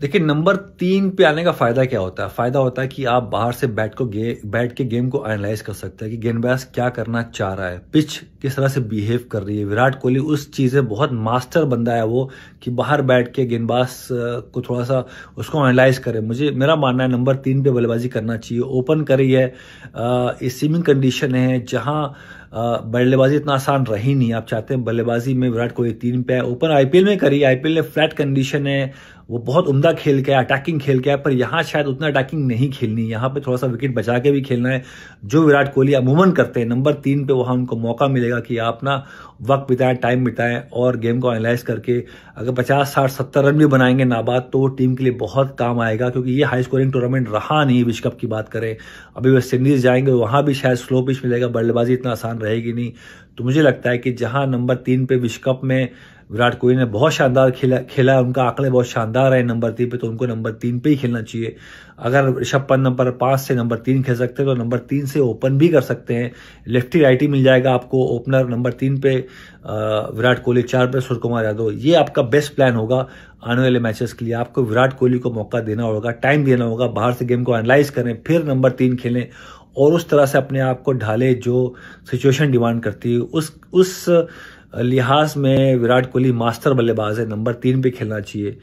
देखिए, नंबर 3 पे आने का फ़ायदा क्या होता है? फ़ायदा होता है कि आप बाहर से बैठ के गेम को एनालाइज़ कर सकते हैं कि गेंदबाज क्या करना चाह रहा है, पिच किस तरह से बिहेव कर रही है। विराट कोहली उस चीज़ें बहुत मास्टर बंदा है वो, कि बाहर बैठ के गेंदबाज को थोड़ा-सा उसको एनालाइज़ करे। मेरा मानना है नंबर 3 पे बल्लेबाज़ी करना चाहिए। ओपन करी है, ये सीमिंग कंडीशन है जहाँ बल्लेबाज़ी इतना आसान रही नहीं। आप चाहते हैं बल्लेबाज़ी में विराट कोहली 3 पे है। ओपन आईपीएल में करी, आईपीएल में फ्लैट कंडीशन है, वो बहुत उम्दा खेल के आया, अटैकिंग खेल के आया, पर यहाँ शायद उतना अटैकिंग नहीं खेलनी। यहाँ पे थोड़ा सा विकेट बचा के भी खेलना है, जो विराट कोहली अमूमन करते हैं। नंबर 3 पे वहाँ उनको मौका मिलेगा कि आप ना वक्त बिताएं, टाइम बिताएं और गेम को एनालाइज करके अगर 50, 60, 70 रन भी बनाएंगे नाबाद, तो वो टीम के लिए बहुत काम आएगा, क्योंकि ये हाई स्कोरिंग टूर्नामेंट रहा नहीं। विश्व कप की बात करें, अभी वेस्ट इंडीज जाएंगे, वहां भी शायद स्लो पिच मिलेगा, बल्लेबाजी इतना आसान रहेगी नहीं। तो मुझे लगता है कि जहां नंबर 3 पे विश्व कप में विराट कोहली ने बहुत शानदार खेला, उनका आंकड़े बहुत शानदार है नंबर 3 पे, तो उनको नंबर 3 पे ही खेलना चाहिए। अगर ऋषभ पंत नंबर 5 से नंबर 3 खेल सकते हैं, तो नंबर 3 से ओपन भी कर सकते हैं। लेफ्टी राइटी मिल जाएगा आपको ओपनर नंबर 3 पे, विराट कोहली 4 पे सूर्य कुमार यादव। ये आपका बेस्ट प्लान होगा आने वाले मैचेस के लिए। आपको विराट कोहली को मौका देना होगा, टाइम देना होगा, बाहर से गेम को एनालाइज करें, फिर नंबर 3 खेलें और उस तरह से अपने आप को ढाले जो सिचुएशन डिमांड करती है। उस लिहाज में विराट कोहली मास्टर बल्लेबाज है, नंबर 3 पे खेलना चाहिए।